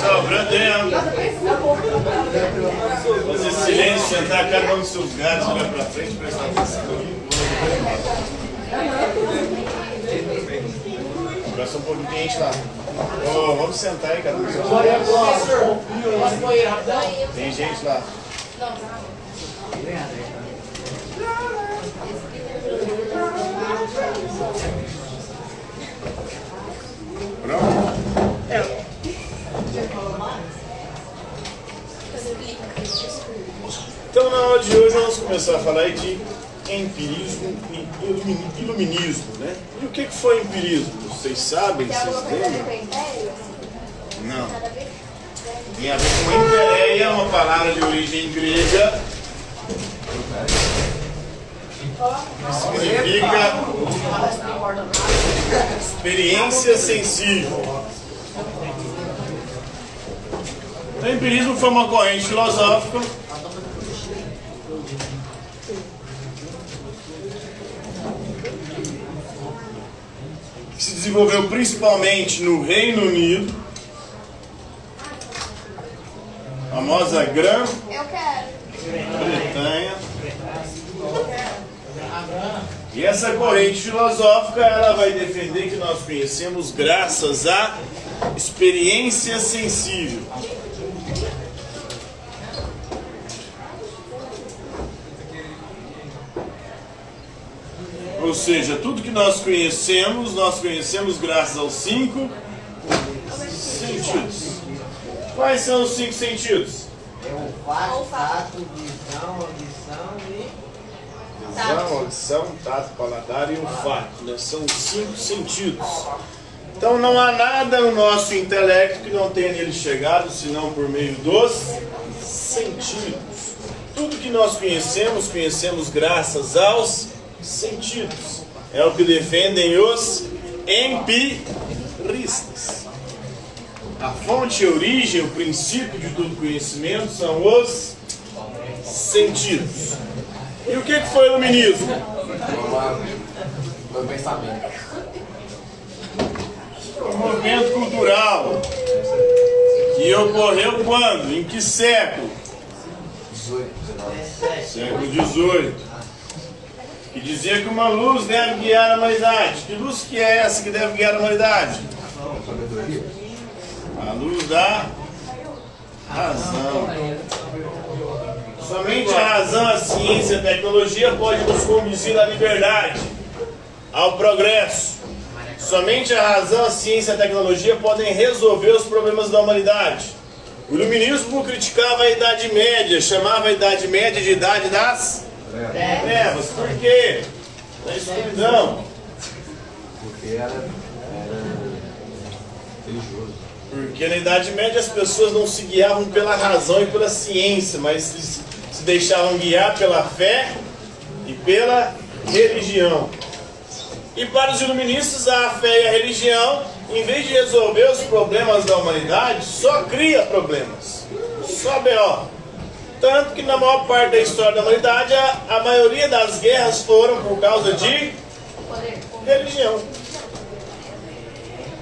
Sobrando tempo. Fazer silêncio, sentar cada um dos seus gatos, olhar pra frente, prestar atenção. Abraça um pouquinho de gente lá. Oh, vamos sentar aí, cada um dos seus gatos. Tem gente lá. Pronto? Então, na aula de hoje, vamos começar a falar de empirismo e iluminismo, né? E o que foi empirismo? Vocês sabem? Vocês lembram? Não. Tem a ver com empereia, uma palavra de origem grega. Significa experiência sensível. O empirismo foi uma corrente filosófica que se desenvolveu principalmente no Reino Unido, a famosa Grã-Bretanha. E essa corrente filosófica, ela vai defender que nós conhecemos graças à experiência sensível. Ou seja, tudo que nós conhecemos graças aos 5 sentidos. Quais são os 5 sentidos? Olfato, visão, audição e... Visão, audição, tato, paladar e olfato, né? São 5 sentidos. Então não há nada no nosso intelecto que não tenha nele chegado, senão por meio dos sentidos. Tudo que nós conhecemos graças aos sentidos. É o que defendem os empiristas. A fonte, a origem, o princípio de todo conhecimento são os sentidos. E o que foi o iluminismo? Meu pensamento. Um movimento cultural que ocorreu quando? Em que século? 18. Século XVIII. Que dizia que uma luz deve guiar a humanidade. Que luz que é essa que deve guiar a humanidade? A luz da razão. Somente a razão, a ciência, a tecnologia pode nos conduzir à liberdade, ao progresso. Somente a razão, a ciência e a tecnologia podem resolver os problemas da humanidade. O iluminismo criticava a Idade Média, chamava a Idade Média de Idade das Trevas. Por quê? Da escuridão. Porque era religioso. Porque na Idade Média as pessoas não se guiavam pela razão e pela ciência, mas se deixavam guiar pela fé e pela religião. E para os iluministas, a fé e a religião, em vez de resolver os problemas da humanidade, só cria problemas. Só B.O. Tanto que na maior parte da história da humanidade, a maioria das guerras foram por causa de religião.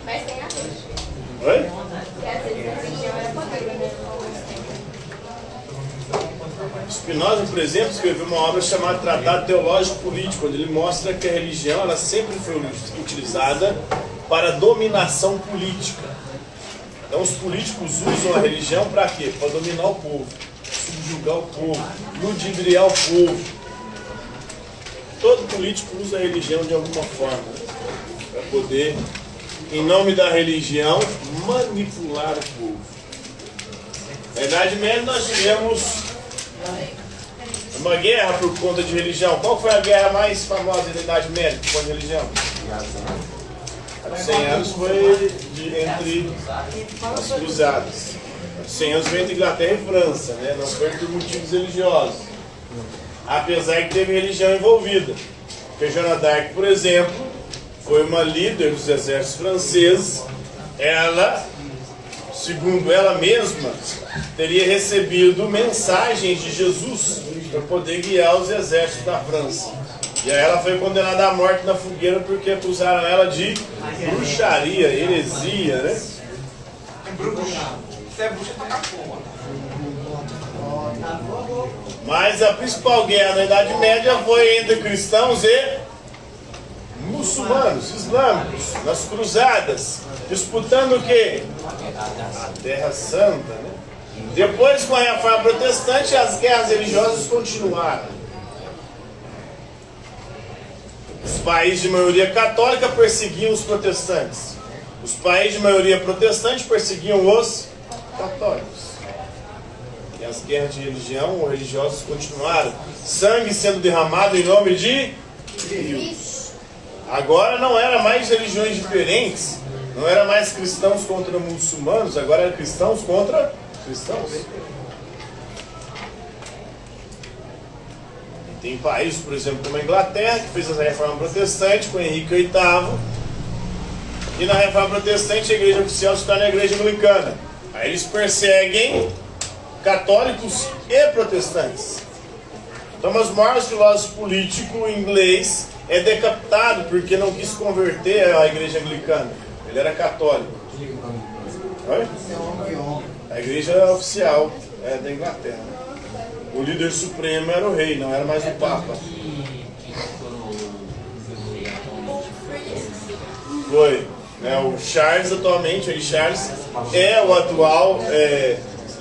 Mas tem a ver. Oi? Porque às vezes a religião era poder, né? Spinoza, por exemplo, escreveu uma obra chamada Tratado Teológico Político, onde ele mostra que a religião ela sempre foi utilizada para dominação política. Então os políticos usam a religião para quê? Para dominar o povo, subjugar o povo, ludibriar o povo. Todo político usa a religião de alguma forma para poder, em nome da religião, manipular o povo. Na Idade Média nós tivemos uma guerra por conta de religião. Qual foi a guerra mais famosa da Idade Média por conta de religião? A dos 100 anos foi entre as cruzadas. A dos 100 anos foi entre Inglaterra e França, né? Não foi por motivos religiosos. Apesar que teve religião envolvida. Porque Joana d'Arc, por exemplo, foi uma líder dos exércitos franceses. Ela, segundo ela mesma, teria recebido mensagens de Jesus para poder guiar os exércitos da França. E aí ela foi condenada à morte na fogueira porque acusaram ela de bruxaria, heresia, né? você é bruxa, toca fogo. Mas a principal guerra na Idade Média foi entre cristãos e muçulmanos, islâmicos, nas cruzadas, disputando o quê? A Terra Santa, né? Depois, com a Reforma Protestante, as guerras religiosas continuaram. Os países de maioria católica perseguiam os protestantes. Os países de maioria protestante perseguiam os católicos. E as guerras de religião ou religiosas continuaram. Sangue sendo derramado em nome de Deus. Agora não era mais religiões diferentes. Não era mais cristãos contra muçulmanos. Agora era cristãos contra cristãos. E tem países, por exemplo, como a Inglaterra, que fez a Reforma Protestante com Henrique VIII. E na Reforma Protestante a igreja oficial se torna a igreja anglicana. Aí eles perseguem católicos e protestantes. Thomas More, filósofo político inglês, é decapitado porque não quis converter à igreja anglicana. Ele era católico. Oi? A igreja oficial da Inglaterra. O líder supremo era o rei, não era mais o Papa. Foi. O Charles atualmente, o Charles é o atual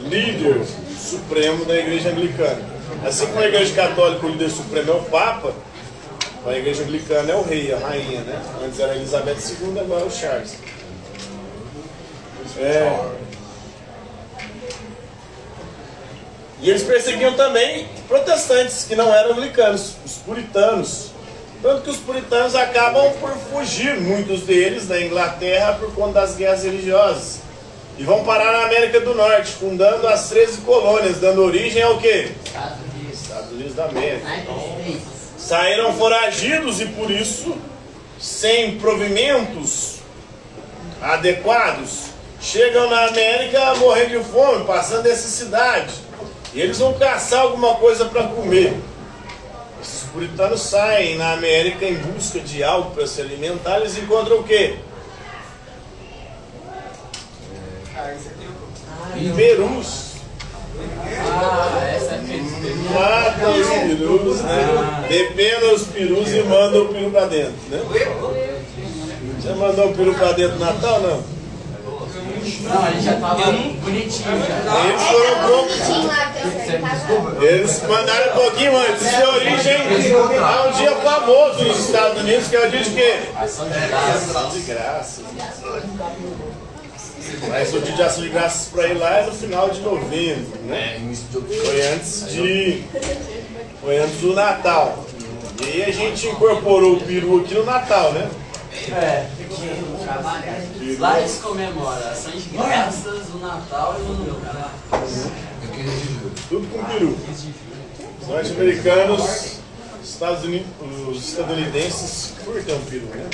líder supremo da igreja anglicana. Assim como a igreja católica, o líder supremo é o Papa, a igreja anglicana é o rei, a rainha, né? Antes era Elizabeth II, agora é o Charles. E eles perseguiam também protestantes, que não eram anglicanos, os puritanos. Tanto que os puritanos acabam por fugir, muitos deles, da Inglaterra por conta das guerras religiosas. E vão parar na América do Norte, fundando as 13 colônias, dando origem ao quê? Estados Unidos da América. Saíram foragidos e por isso, sem provimentos adequados, chegam na América morrendo de fome, passando necessidade. E eles vão caçar alguma coisa para comer. Esses puritanos saem na América em busca de algo para se alimentar. Eles encontram o quê? Perus. Essa é perus. Matam os perus, né? Depenam os perus e mandam o peru para dentro, né? Você mandou o peru para dentro no Natal, não? Não, ele já tava bonitinho já. Eles foram Eles mandaram um pouquinho antes. Isso é origem a um dia famoso nos Estados Unidos, que é o dia de quê? Ação de graças. Ação de graças. Mas o dia de ação de graças para ir lá é no final de novembro, né? Foi antes do Natal. E aí a gente incorporou o peru aqui no Natal, né? Lá eles comemoram ação de graças, o Natal e o Ano Novo. Tudo com peru. Os norte-americanos, os estadunidenses curtem o peru, né?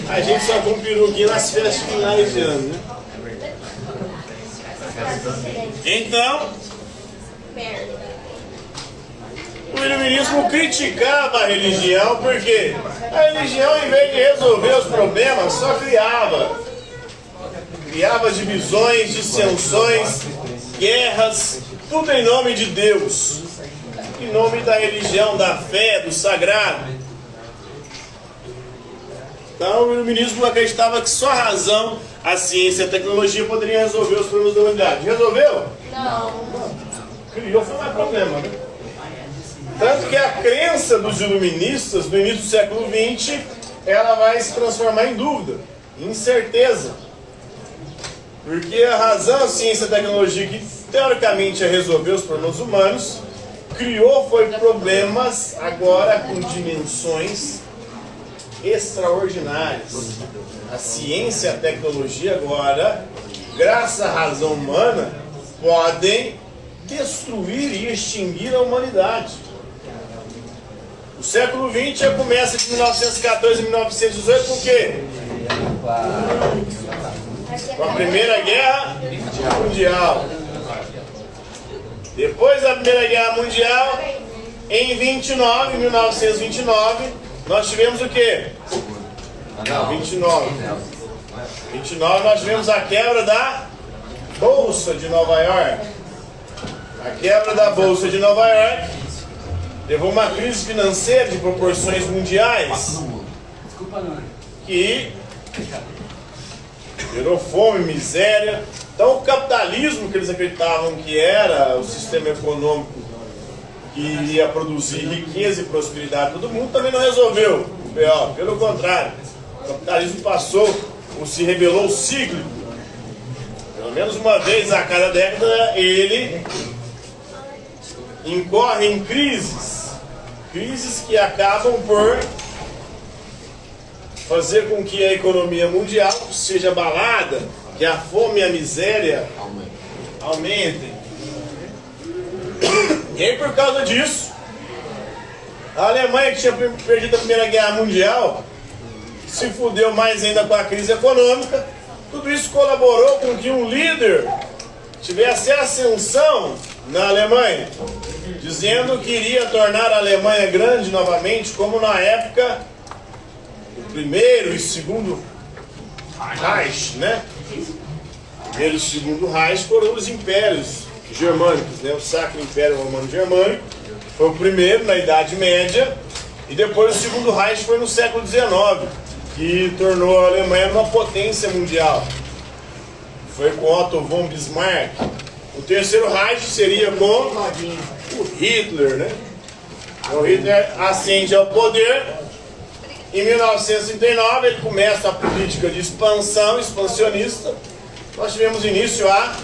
A gente só come peru aqui nas festas finais de ano, né? Então, o iluminismo criticava a religião porque a religião, em vez de resolver os problemas, só criava divisões, dissensões, guerras, tudo em nome de Deus, em nome da religião, da fé, do sagrado. Então o iluminismo acreditava que só a razão, a ciência e a tecnologia poderiam resolver os problemas da humanidade. Resolveu? Não. Criou, foi mais problema, né? Tanto que a crença dos iluministas no início do século XX, ela vai se transformar em dúvida, em incerteza. Porque a razão, a ciência e a tecnologia, que teoricamente ia resolver os problemas humanos, foi problemas agora com dimensões extraordinárias. A ciência e a tecnologia agora, graças à razão humana, podem destruir e extinguir a humanidade. O século XX já começa de 1914 a 1918 com o quê? Com a Primeira Guerra Mundial. Depois da Primeira Guerra Mundial, em 1929, nós tivemos o quê? 29 nós tivemos a quebra da Bolsa de Nova York. A quebra da Bolsa de Nova York levou uma crise financeira de proporções mundiais Desculpa, não. que gerou fome, miséria. Então o capitalismo que eles acreditavam que era o sistema econômico que iria produzir riqueza e prosperidade para todo mundo também não resolveu o BO. Pelo contrário, o capitalismo passou ou se revelou cíclico. Pelo menos uma vez a cada década ele incorre em crises que acabam por fazer com que a economia mundial seja abalada, que a fome e a miséria aumentem. E aí, por causa disso, a Alemanha, que tinha perdido a Primeira Guerra Mundial, se fudeu mais ainda com a crise econômica. Tudo isso colaborou com que um líder tivesse ascensão na Alemanha, dizendo que iria tornar a Alemanha grande novamente, como na época do primeiro e segundo Reich, né? Primeiro e segundo Reich foram os impérios germânicos, né? O Sacro Império Romano Germânico foi o primeiro na Idade Média, e depois o segundo Reich foi no século XIX, que tornou a Alemanha uma potência mundial. Foi com Otto von Bismarck. O terceiro Reich seria com o Hitler, né? O Hitler ascende ao poder. Em 1939 ele começa a política de expansão, expansionista. Nós tivemos início à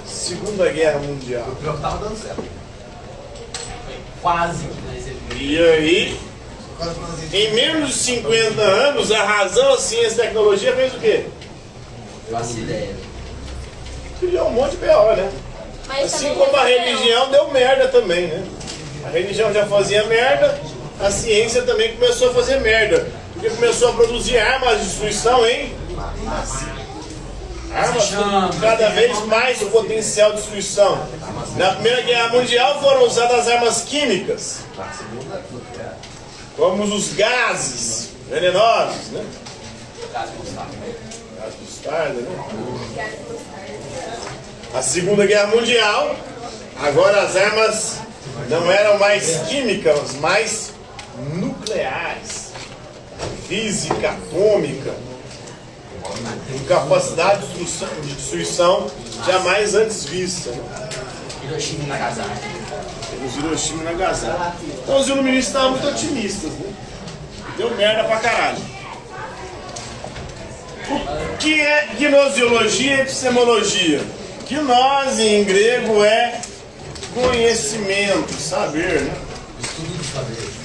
Segunda Guerra Mundial. O pior tava dando certo. Quase que nós evitamos. E aí, em menos de 50 anos, a razão, a ciência e a tecnologia fez o quê? Faço ideia. Criou um monte de B.O., né? Mas Assim também como a resolveu. religião deu merda também, né? A religião já fazia merda, a ciência também começou a fazer merda. Porque começou a produzir armas de destruição em armas com cada vez mais potencial de destruição. Na Primeira Guerra Mundial foram usadas armas químicas, como os gases venenosos, né? Gás mostarda, né? A Segunda Guerra Mundial, agora as armas não eram mais químicas, mas nucleares. Física atômica, com capacidade de destruição jamais antes vista. Hiroshima e Nagasaki. Os Hiroshima e Nagasaki. Então os iluministas estavam muito otimistas, né? Deu merda pra caralho. O que é gnosiologia e epistemologia? Gnose em grego é conhecimento, saber, né? Estudo do saber.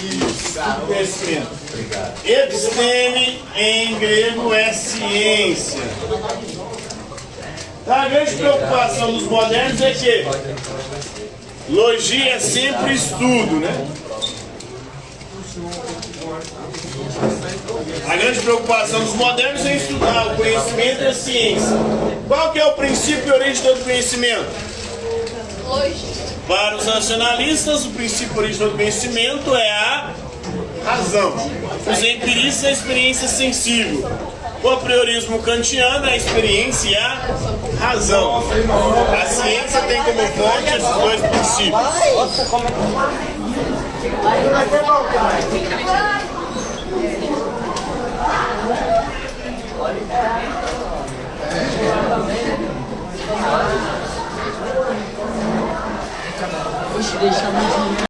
Isso, conhecimento. Obrigado. Episteme em grego é ciência. Então, a grande preocupação dos modernos é que logia é sempre estudo, né? A grande preocupação dos modernos é estudar o conhecimento e a ciência. Qual que é o princípio e origem do conhecimento? Lógico. Para os racionalistas, o princípio e origem do conhecimento é a razão. Os empiristas, a experiência sensível. O apriorismo kantiano é a experiência e a razão. A ciência tem como fonte esses dois princípios. Deixa